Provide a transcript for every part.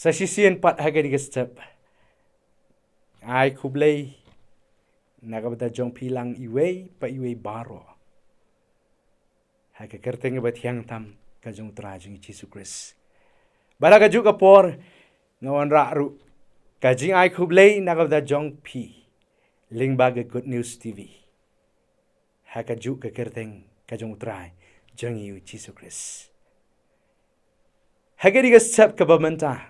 Sa sisian pat haga di step. Ai kublay nakabata jong pilang iway pa iway baro. Haga kerteng bat yang tam kajong trajing Jesus Christ. Bala kaju kapor ngawan raru kajing ai kublay nakabata jong pi lingbaga Good News TV. Haga ju ka kerteng kajong traj jong iu Jesus Christ. Haga di step kabamenta.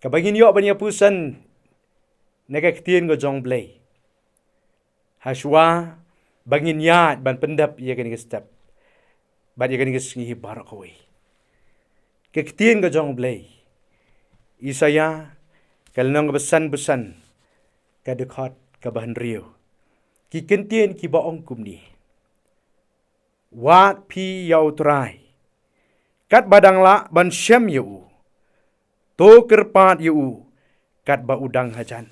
Kabagin yo banya pusan nagaktiin ko jong blay. Haswa bangin yat ban pendap iya kani step. Ban iya kani ngi barak away. Kaktiin ko jong blay. Isaya kalnong besan-besan kadekot kabahan rio. Kikentien ki baong kumni. Wat pi yau trai. Kat badang la ban syam yu. To kerpat yu. Kat ba udang hajan.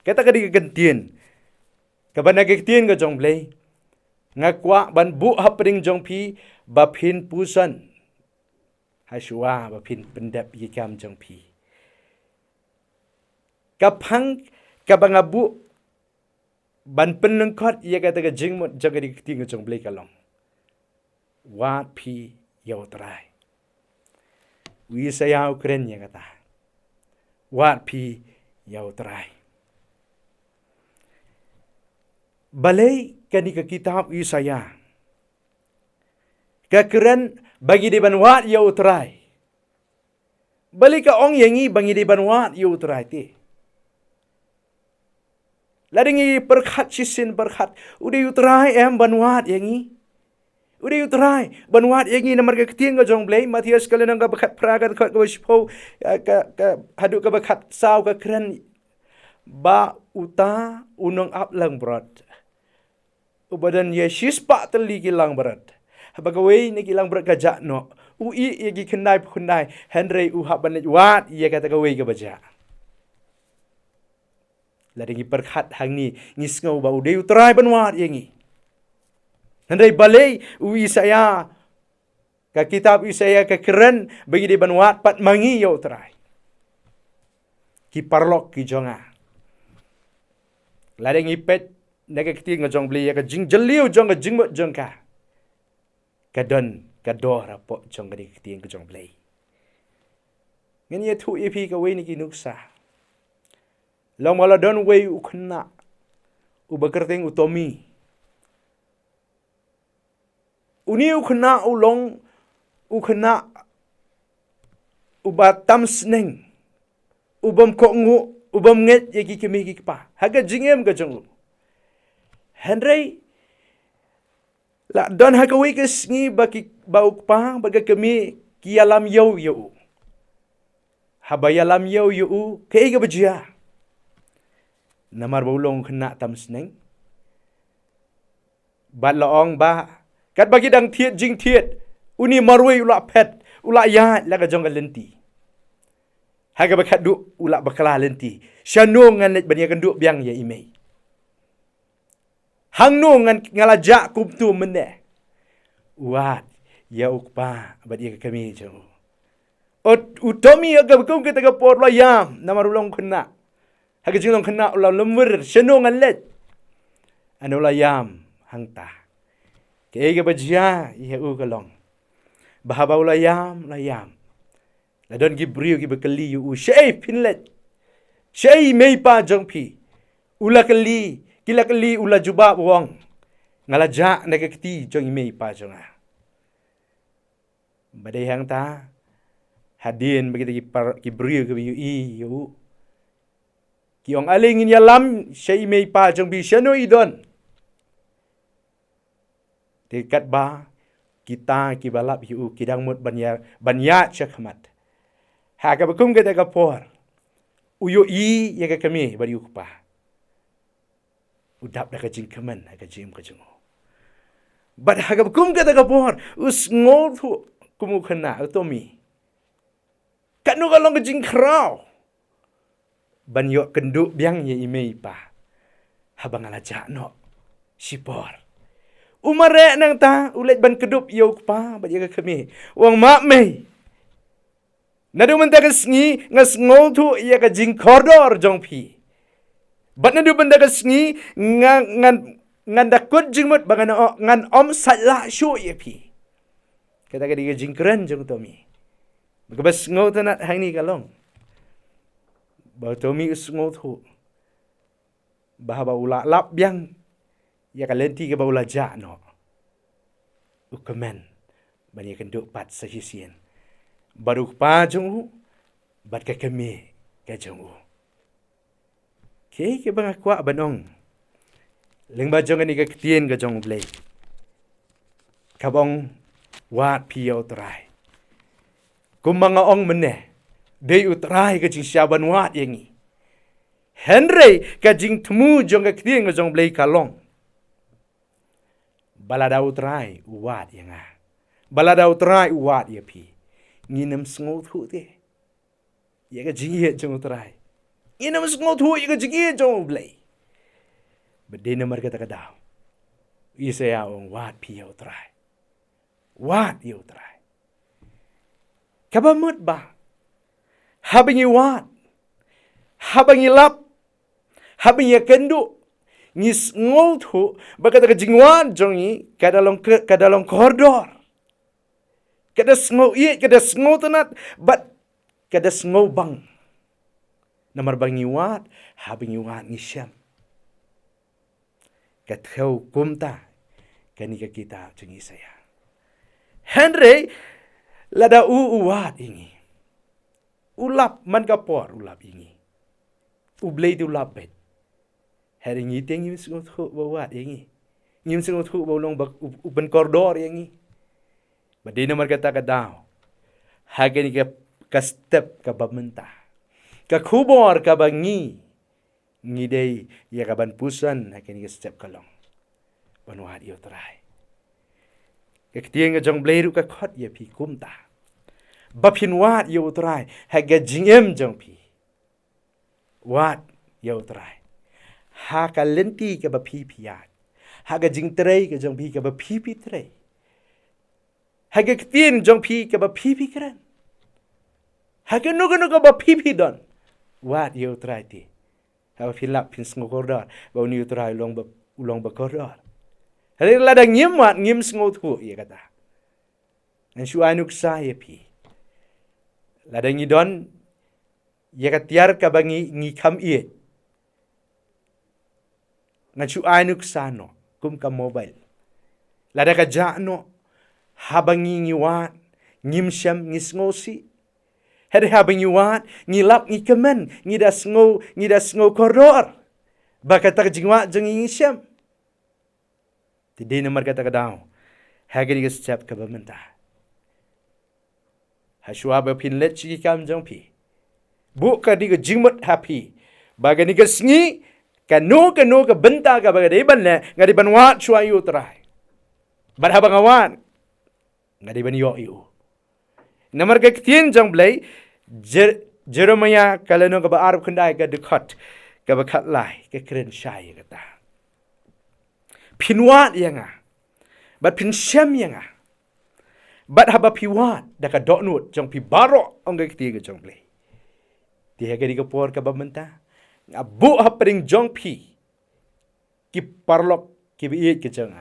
Kata kadi kegentien. Kaban nagigtien ka jong blay. Ngakwa ban bu hapring jong pi. Bapin pusan. Haswa bapin pendap yikam jong pi. Kapang kabang abu. Ban penengkot ia kata ka jingmut jong kadi kegentien ka jong blay kalong. Wat pi yau terai. Wisaya Ukren yang kata. Wat pi yau terai. Balai kani ke kitab Yesaya. Kekeren bagi di banwat yau terai. Balai ka ong yangi bagi di banwat yau terai ti. Ladingi perkhat sisin perkhat. Udah yau terai em banwat yangi. Udah yau terai banwat yangi namar ke ketiang ka jong blay. Matias kalian ang kabakat pragat kat kawaspo. Haduk kabakat saw kekeren. Ba uta unong aplang berat. Ubadan Yesus pak teli kilang berat. Habagaway ni kilang berat kajak no. Ui yagi kenai punai. Henry uhap banit wat ia kata gaway kabaja. Ladingi perkhat hang ni ngisngau ba uday utrai banwat yangi. Henry balay ui saya ka kitab Yesaya kekeren bagi di banwat pat mangi ya utrai. Ki parlok ki jonga. Ladingi pet nagakti nga jong beli ka jing jeliu jong ka jing mot jong ka. Kadon kador rapok jong ka dikti nga jong beli. Ngan ye tu ipi ka way ni kinuksa. Long mala don way ukna. Ubakerting utomi. Uni ukna ulong ukna ubatam sneng. Ubam kongu ubam nget yaki kemi kikpa. Haga jingem ka jong. Henry la don hakawi kes ngi baki bauk pa baga kami kialam yau yau. Habayalam yau yau keiga bajia. Namar baulong kena tam seneng. Bat laong ba kat bagi dang tiet jing tiet uni marwai ula pet ula ya la ka jong lenti. Haga bakat du ula bakala lenti. Syanung ngan bania kan du biang ya imei. Hang no ngalajak kumtu mende. Wat ya ukpa badia kami jo. Utomi aga bekum kita ka por la yam namarulong kena. Haga jinglong kena ulang lemur seno ngalet. Anu la yam hangta. Keiga bajia ya u kalong. Bahaba la yam. La don gibriu gi bekeli u syai pinlet. Syai meipa jongpi. Ula keli kila kali ula jubab wong. Ngalajak nagakti jong imei pa jong. Badai hang ta. Hadin begitu ki beriu ke biu i yu. Ki ong aling in yalam syai imei pa jong bi syano idon. Dekat ba kita ki balap yu kidang mut banyat syakmat. Haka bekum kata kapor. Uyo i ya kami bari ukpa. Udap dah kajing keman, kajing kajing. But hagap kum kata kapor, us ngol tu kumu kena utomi. Kat nu kalong kajing kerau. Ban yok kenduk biang ye imei pa. Habang alajak no sipor. Umare nang ta ulet ban kedup yok pa ba jaga kami. Wang mak mei. Nadu benda ke sengi ngas ngol tu ia ke jing koridor jong pi. Bat nadu benda ke sengi ngan dakut jing mut ngan om salah shu ia pi. Kata ke dia jing keren jong tomi. Bekebas ngol tu nak hang ni kalong. Ba tomi us ngol tu. Bahaba ula lap yang ia ka lenti ke ba ula ja no. Ukemen bani kenduk pat sahisian. Baru pa jong bat ka kami ka jong ke bang akwa banong leng ba jong ni ka tien ka jong blai kabong wat piau trai kumanga ong mene dei utrai ka jing syaban wat yangi Henry ka jing temu jong ka tien ka jong blai kalong balada utrai wat yanga balada utrai wat ya pi nginam sngol thu te ye ka jing jong utrai nginam sngol thu ye ka jing jong blai bedena mar kata kadau isaya ong wat piau utrai wat ya utrai kabamut ba habangi wat habangi lap habangi kendu ngis ngol thu bakata ka jingwan jongi kadalong koridor kada sngo tanat but kada sngo bang namar bangi wat habingi wat ni syam kathau kumta kani ka kita jongi saya Henry lada wat ingi ulap man kapor ulap ingi ublay tu lapet hari ngi teng ngim sngo thu wat ingi ngim sngo thu bolong uban koridor ingi Badina mar kata kadao. Hagani ka step ka bamenta. Ka kubor ka bangi. Ngidei ya ka ban pusan hagani ka step kalong. Banuhat iyo try. Kaktiyan nga jong blairu ka khot ya pi kumta. Bapin wat iyo try. Haga jingem jong pi. Wat iyo try. Haka lenti ka bapi piyat. Haga jing tray ka jong pi ka bapi pi tray. Haga ktin jong pi ka ba pipi kran. Haga nuga ba pipi don. Wat yo try ti. Haga filap pin sngo koridor. Ba uni yo try ulong ba koridor. Hari lada ngim wat ngim sngo thu iya kata. Nan shu anuk sa ye pi. Lada ngi don ya katiar ka bangi ngi kam iet. Nan shu anuk sa no kum ka mobile. Lada ka ja no habangi ngiwat ngim syam ngisngosi hede habangi wat ngilap ngikemen ngidas ngo koridor bakata jingwa jeng ngisyam tidina mar kata kadau hagani step ka bamenta hashwa ba pinlet chi kam jong pi bu ka di jingmut happy bagani ka sngi kanu ka benta ka bagade ban le ngadi ban wat chwa yu trai bar habang awan ngadi ban yo yu namar ka ktien jong blai Jeremiah kalano ka ba arab khandai ka dekat ka ba khat lai ka kren shai ka ta pinwat yanga bat pin syam yanga bat haba piwat da ka doknut jong pi baro ong ka ktie ka jong blai ti ha ka di ka por ka ba menta abu ha pring jong pi ki parlok ki bi ka jong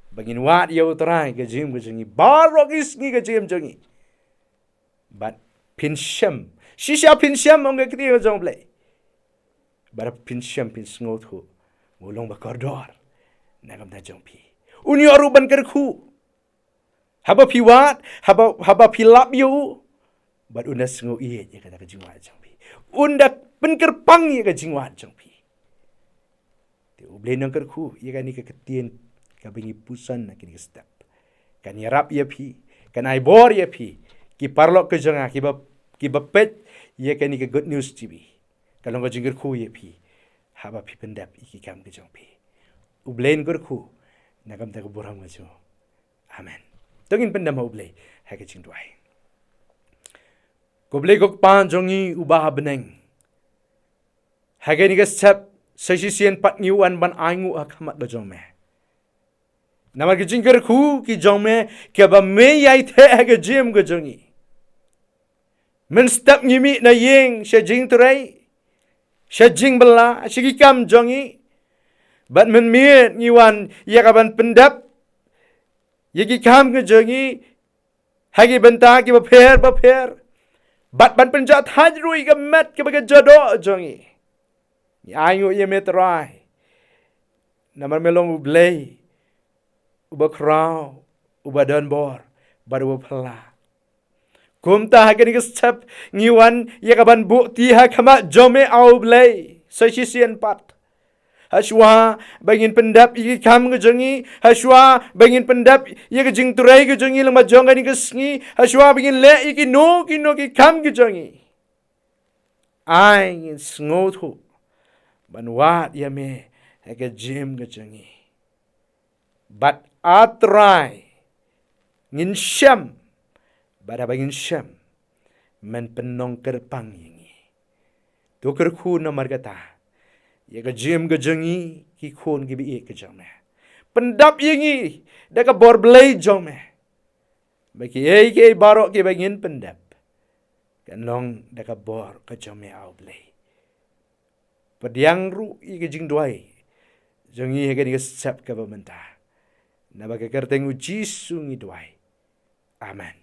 Bagin wat ya utrai ke jim ke jengi barok isni ke jim jengi. But pinsyam. Shisha pinsyam ong ke kiti ke jong play. But pinsyam pin sngot ho. Mulong ba koridor. Nagam ta jong pi. Uni aruban kerku. Haba piwat, haba pilap yu. But unda sngo iye ya kata ke jingwat jong pi. Unda penkerpang ya ke jingwat jong pi. Te ublay nang kerku ya kan ni ke ketien kabingi pusan na kini step. Kan yarap ya pi, kan ai bor ya pi, ki parlok ke janga ki bapet ya kan ni ke good news cibi. Kalau ngajing gerku ya pi, haba pi pendap iki kam ke jong pi. Ublain gerku, nakam tak burang majo. Amen. Tungin pendam ublay, hake jing duai. Kublay kok pan jongi ubah beneng. Hake ni ke step sesisian pat ngiwan ban aingu akamat ke jong meh. Namar ke jingker ku ki jong me ke ba me yai the ke jim ke jongi Men step ngimi na yeng sya jing turai. Sya jing bela, sya gikam jongi. Bat men miet ngiwan ya kaban pendap. Ya gikam ke jongi. Hagi benta ki baper. Bat penjat hajrui ke met ke baga jodoh jongi. Ayu ye metrai. Namar melong ublay. Uba kraw. Uba donbor. Bada uba pela. Kumta hakan ke step ngiwan ya kaban bukti hakama jome au blay. Sesisian pat. Haswa bangin pendap iki kam ke jongi. Haswa bangin pendap ya ke jing turai ke jongi lama jongan ke sengi. Haswa bangin le iki no ki kam ke jongi. Ai ngin sengotu. Banwat ya me hake jim ke jongi. Bat atrai ngin syam. Bada bangin syam. Men penong kerpang yengi. Tu kerku nomor kata. Ya ke jim ke jengi. Ki kun ki biik ke jome. Pendap yengi. Da ke bor belai jome. Bagi ke barok ki bangin pendap. Kanong da ke bor ke jome au belai. Padiang ru i ke jing duai. Jengi hake ni ke sep ke pementah. Naba ke kerteng uji sungi duai. Amen.